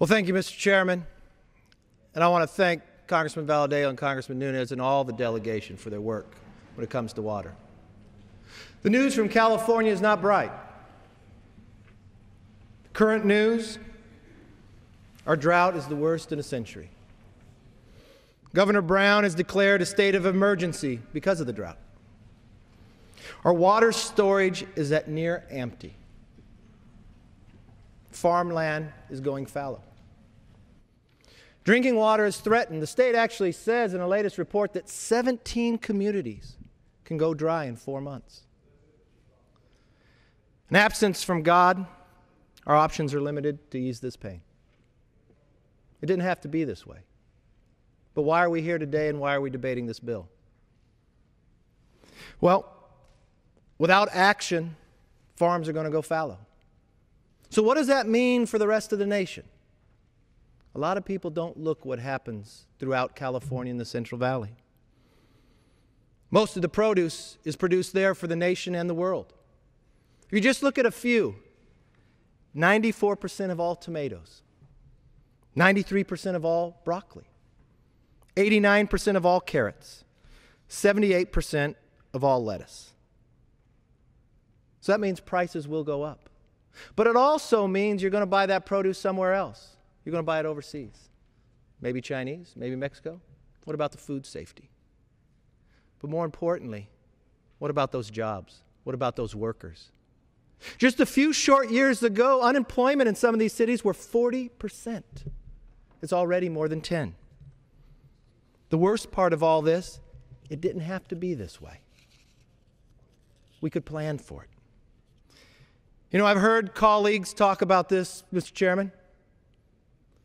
Well, thank you, Mr. Chairman. And I want to thank Congressman Valadao and Congressman Nunes and all the delegation for their work when it comes to water. The news from California is not bright. Current news, our drought is the worst in a century. Governor Brown has declared a state of emergency because of the drought. Our water storage is at near empty. Farmland is going fallow. Drinking water is threatened. The state actually says in the latest report that 17 communities can go dry in 4 months. In absence from God, our options are limited to ease this pain. It didn't have to be this way. But why are we here today and why are we debating this bill? Well, without action, farms are going to go fallow. So what does that mean for the rest of the nation? A lot of people don't look what happens throughout California and the Central Valley. Most of the produce is produced there for the nation and the world. If you just look at a few, 94% of all tomatoes, 93% of all broccoli, 89% of all carrots, 78% of all lettuce. So that means prices will go up. But it also means you're going to buy that produce somewhere else. You're going to buy it overseas. Maybe Chinese, maybe Mexico. What about the food safety? But more importantly, what about those jobs? What about those workers? Just a few short years ago, unemployment in some of these cities were 40%. It's already more than 10. The worst part of all this, it didn't have to be this way. We could plan for it. You know, I've heard colleagues talk about this, Mr. Chairman.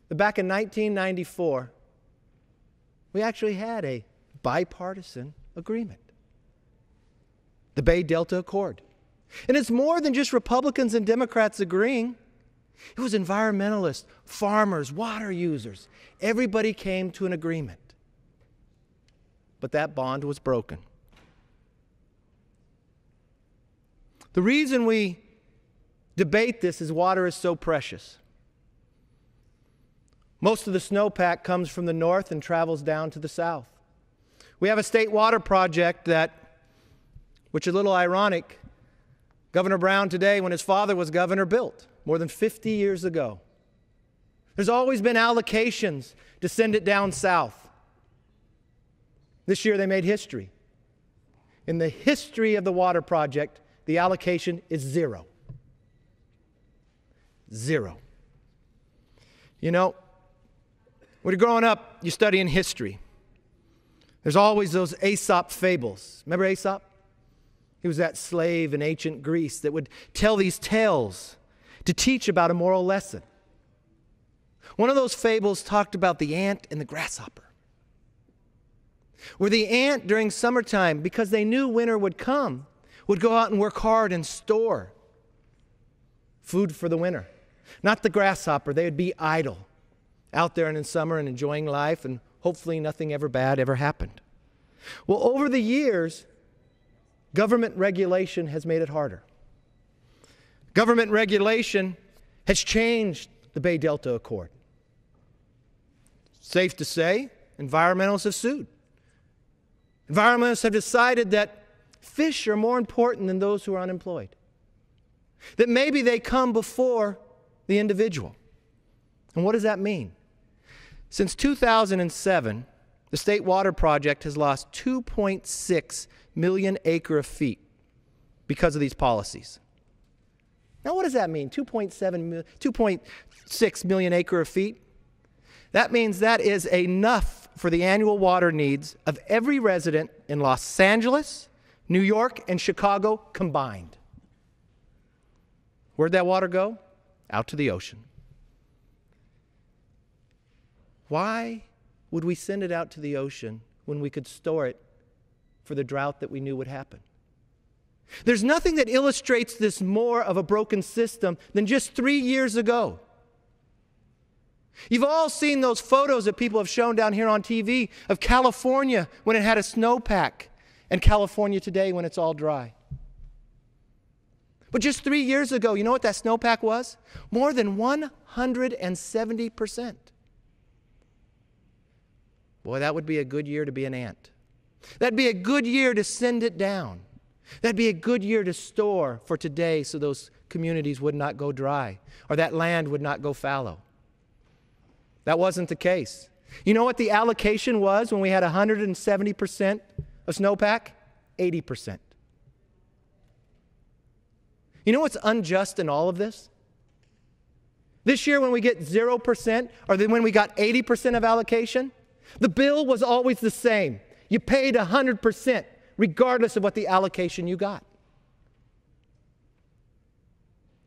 That back in 1994, we actually had a bipartisan agreement, the Bay Delta Accord. And it's more than just Republicans and Democrats agreeing. It was environmentalists, farmers, water users. Everybody came to an agreement. But that bond was broken. The reason we debate this is water is so precious. Most of the snowpack comes from the north and travels down to the south. We have a state water project that, which is a little ironic, Governor Brown today, when his father was governor, built more than 50 years ago. There's always been allocations to send it down south. This year they made history. In the history of the water project, the allocation is zero. Zero. You know, when you're growing up, you're studying history. There's always those Aesop fables. Remember Aesop? He was that slave in ancient Greece that would tell these tales to teach about a moral lesson. One of those fables talked about the ant and the grasshopper, where the ant during summertime, because they knew winter would come, would go out and work hard and store food for the winter. Not the grasshopper. They would be idle out there in summer and enjoying life, and hopefully nothing ever bad ever happened. Well, over the years, government regulation has made it harder. Government regulation has changed the Bay Delta Accord. Safe to say, environmentalists have sued. Environmentalists have decided that fish are more important than those who are unemployed. That maybe they come before the individual. And what does that mean? Since 2007, the State Water Project has lost 2.6 million acre-feet because of these policies. Now, what does that mean? 2.6 million acre-feet? That means that is enough for the annual water needs of every resident in Los Angeles, New York, and Chicago combined. Where'd that water go? Out to the ocean. Why would we send it out to the ocean when we could store it for the drought that we knew would happen? There's nothing that illustrates this more of a broken system than just 3 years ago. You've all seen those photos that people have shown down here on TV of California when it had a snowpack and California today when it's all dry. But just 3 years ago, you know what that snowpack was? More than 170%. Boy, that would be a good year to be an ant. That'd be a good year to send it down. That'd be a good year to store for today so those communities would not go dry or that land would not go fallow. That wasn't the case. You know what the allocation was when we had 170% of snowpack? 80%. You know what's unjust in all of this? This year when we get 0% or then when we got 80% of allocation, the bill was always the same. You paid 100% regardless of what the allocation you got.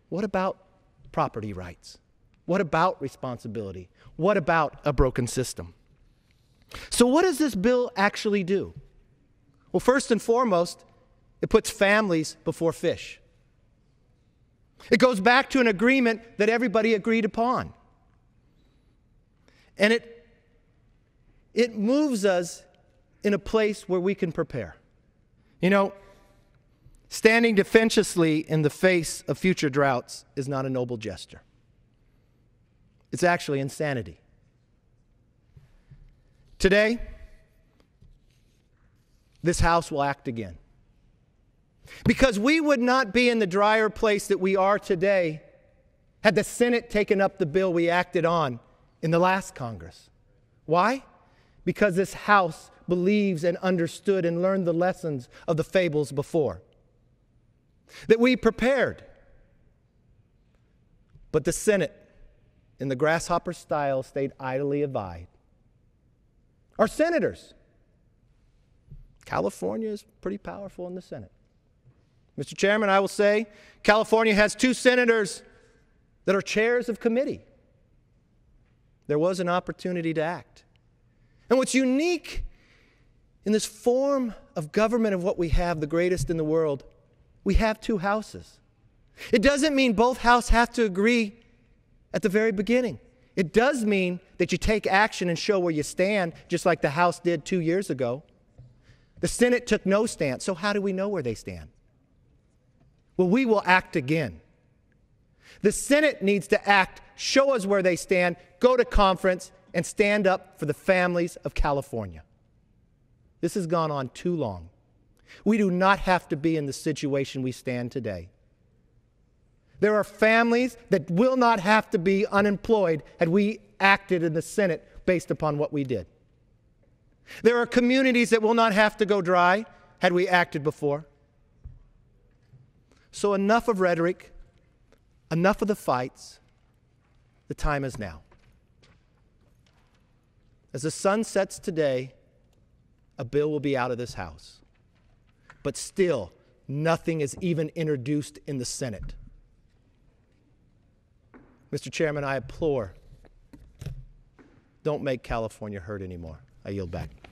What about property rights? What about responsibility? What about a broken system? So what does this bill actually do? Well, first and foremost, it puts families before fish. It goes back to an agreement that everybody agreed upon. And it moves us in a place where we can prepare. You know, standing defensively in the face of future droughts is not a noble gesture. It's actually insanity. Today, this House will act again. Because we would not be in the drier place that we are today had the Senate taken up the bill we acted on in the last Congress. Why? Because this House believes and understood and learned the lessons of the fables before. That we prepared. But the Senate, in the grasshopper style, stayed idly by. Our senators. California is pretty powerful in the Senate. Mr. Chairman, I will say California has 2 senators that are chairs of committee. There was an opportunity to act. And what's unique in this form of government of what we have, the greatest in the world, we have 2 houses. It doesn't mean both houses have to agree at the very beginning. It does mean that you take action and show where you stand, just like the House did 2 years ago. The Senate took no stance, so how do we know where they stand? Well, we will act again. The Senate needs to act, show us where they stand, go to conference, and stand up for the families of California. This has gone on too long. We do not have to be in the situation we stand today. There are families that will not have to be unemployed had we acted in the Senate based upon what we did. There are communities that will not have to go dry had we acted before. So enough of rhetoric, enough of the fights. The time is now. As the sun sets today, a bill will be out of this House. But still, nothing is even introduced in the Senate. Mr. Chairman, I implore, don't make California hurt anymore. I yield back.